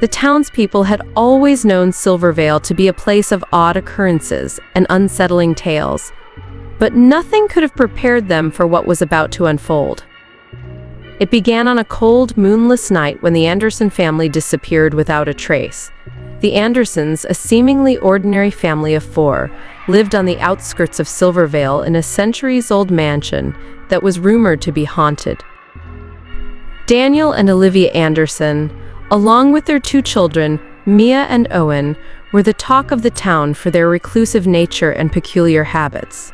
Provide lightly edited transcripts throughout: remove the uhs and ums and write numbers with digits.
The townspeople had always known Silvervale to be a place of odd occurrences and unsettling tales, but nothing could have prepared them for what was about to unfold. It began on a cold, moonless night when the Anderson family disappeared without a trace. The Andersons, a seemingly ordinary family of 4, lived on the outskirts of Silvervale in a centuries-old mansion that was rumored to be haunted. Daniel and Olivia Anderson, along with their 2 children, Mia and Owen, were the talk of the town for their reclusive nature and peculiar habits.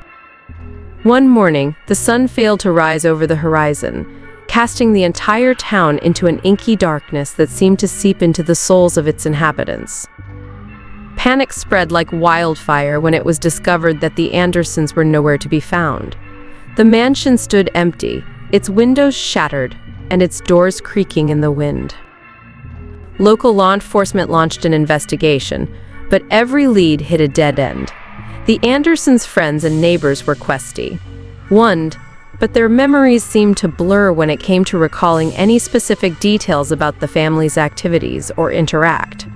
One morning, the sun failed to rise over the horizon, casting the entire town into an inky darkness that seemed to seep into the souls of its inhabitants. Panic spread like wildfire when it was discovered that the Andersons were nowhere to be found. The mansion stood empty, its windows shattered, and its doors creaking in the wind. Local law enforcement launched an investigation, but every lead hit a dead end. The Andersons' friends and neighbors were questioned, but their memories seemed to blur when it came to recalling any specific details about the family's activities or interact.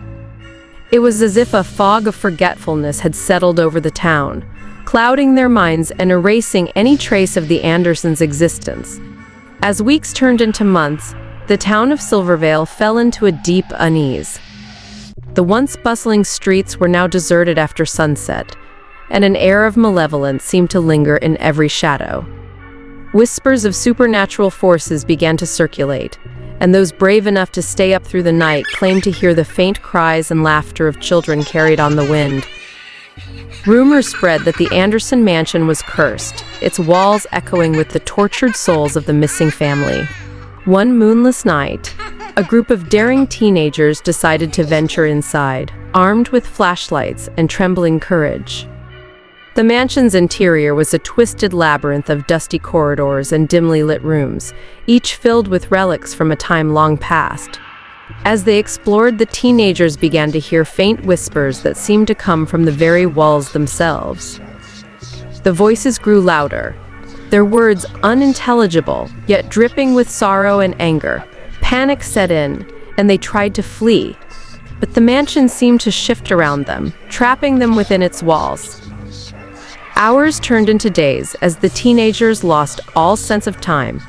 It was as if a fog of forgetfulness had settled over the town, clouding their minds and erasing any trace of the Andersons' existence. As weeks turned into months, the town of Silvervale fell into a deep unease. The once bustling streets were now deserted after sunset, and an air of malevolence seemed to linger in every shadow. Whispers of supernatural forces began to circulate, and those brave enough to stay up through the night claimed to hear the faint cries and laughter of children carried on the wind. Rumors spread that the Anderson mansion was cursed, its walls echoing with the tortured souls of the missing family. One moonless night, a group of daring teenagers decided to venture inside, armed with flashlights and trembling courage. The mansion's interior was a twisted labyrinth of dusty corridors and dimly lit rooms, each filled with relics from a time long past. As they explored, the teenagers began to hear faint whispers that seemed to come from the very walls themselves. The voices grew louder, their words unintelligible, yet dripping with sorrow and anger. Panic set in, and they tried to flee, but the mansion seemed to shift around them, trapping them within its walls. Hours turned into days as the teenagers lost all sense of time.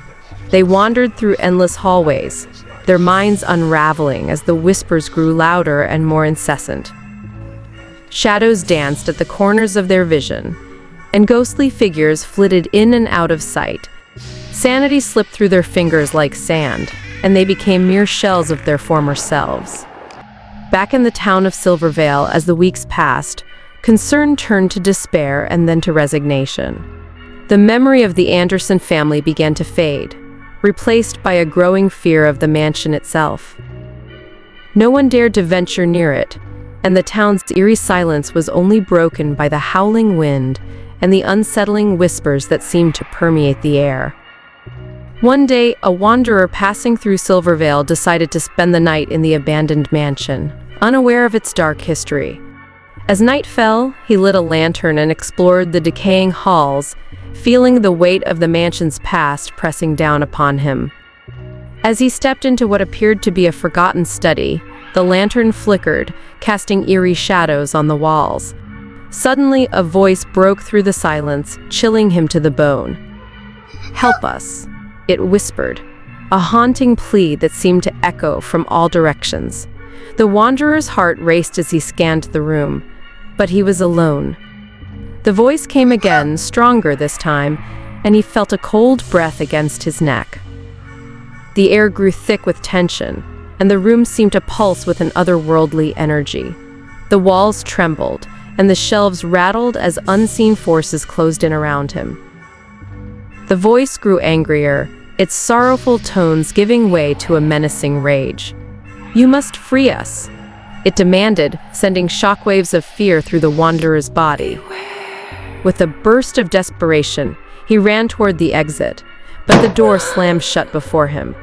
They wandered through endless hallways, their minds unraveling as the whispers grew louder and more incessant. Shadows danced at the corners of their vision, and ghostly figures flitted in and out of sight. Sanity slipped through their fingers like sand, and they became mere shells of their former selves. Back in the town of Silvervale, as the weeks passed, concern turned to despair and then to resignation. The memory of the Anderson family began to fade, replaced by a growing fear of the mansion itself. No one dared to venture near it, and the town's eerie silence was only broken by the howling wind and the unsettling whispers that seemed to permeate the air. One day, a wanderer passing through Silvervale decided to spend the night in the abandoned mansion, unaware of its dark history. As night fell, he lit a lantern and explored the decaying halls, feeling the weight of the mansion's past pressing down upon him. As he stepped into what appeared to be a forgotten study, the lantern flickered, casting eerie shadows on the walls. Suddenly, a voice broke through the silence, chilling him to the bone. "Help us," it whispered, a haunting plea that seemed to echo from all directions. The wanderer's heart raced as he scanned the room, but he was alone. The voice came again, stronger this time, and he felt a cold breath against his neck. The air grew thick with tension, and the room seemed to pulse with an otherworldly energy. The walls trembled, and the shelves rattled as unseen forces closed in around him. The voice grew angrier, its sorrowful tones giving way to a menacing rage. "You must free us," it demanded, sending shockwaves of fear through the wanderer's body. With a burst of desperation, he ran toward the exit, but the door slammed shut before him.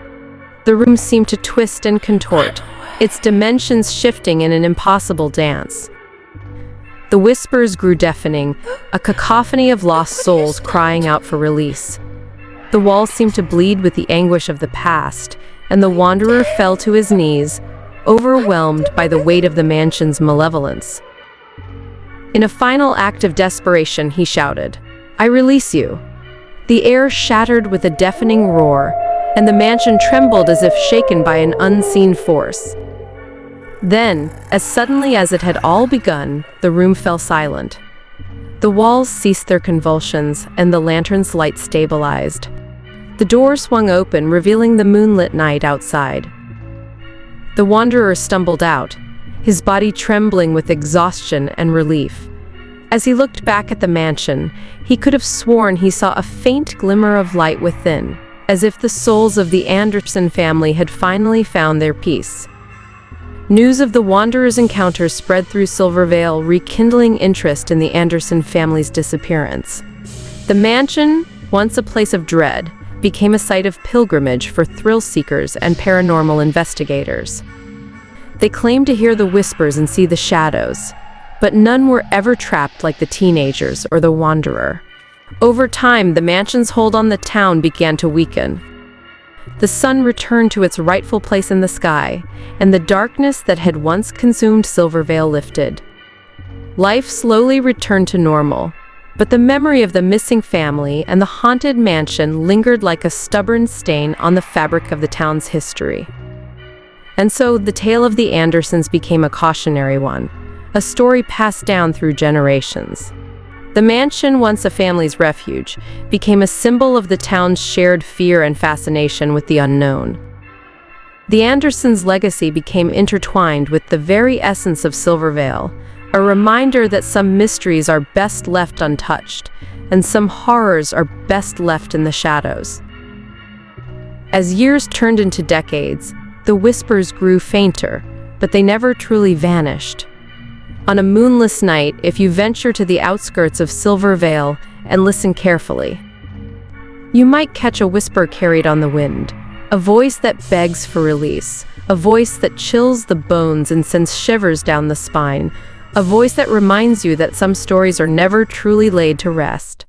The room seemed to twist and contort, its dimensions shifting in an impossible dance. The whispers grew deafening, a cacophony of lost souls crying out for release. The walls seemed to bleed with the anguish of the past, and the wanderer fell to his knees, overwhelmed by the weight of the mansion's malevolence. In a final act of desperation, he shouted, "I release you." The air shattered with a deafening roar, and the mansion trembled as if shaken by an unseen force. Then, as suddenly as it had all begun, the room fell silent. The walls ceased their convulsions, and the lantern's light stabilized. The door swung open, revealing the moonlit night outside. The wanderer stumbled out, his body trembling with exhaustion and relief. As he looked back at the mansion, he could have sworn he saw a faint glimmer of light within, as if the souls of the Anderson family had finally found their peace. News of the wanderer's encounter spread through Silvervale, rekindling interest in the Anderson family's disappearance. The mansion, once a place of dread, became a site of pilgrimage for thrill-seekers and paranormal investigators. They claimed to hear the whispers and see the shadows, but none were ever trapped like the teenagers or the wanderer. Over time, the mansion's hold on the town began to weaken. The sun returned to its rightful place in the sky, and the darkness that had once consumed Silvervale lifted. Life slowly returned to normal, but the memory of the missing family and the haunted mansion lingered like a stubborn stain on the fabric of the town's history. And so the tale of the Andersons became a cautionary one, a story passed down through generations. The mansion, once a family's refuge, became a symbol of the town's shared fear and fascination with the unknown. The Andersons' legacy became intertwined with the very essence of Silvervale, a reminder that some mysteries are best left untouched, and some horrors are best left in the shadows. As years turned into decades, the whispers grew fainter, but they never truly vanished. On a moonless night, if you venture to the outskirts of Silvervale and listen carefully, you might catch a whisper carried on the wind, a voice that begs for release, a voice that chills the bones and sends shivers down the spine, a voice that reminds you that some stories are never truly laid to rest.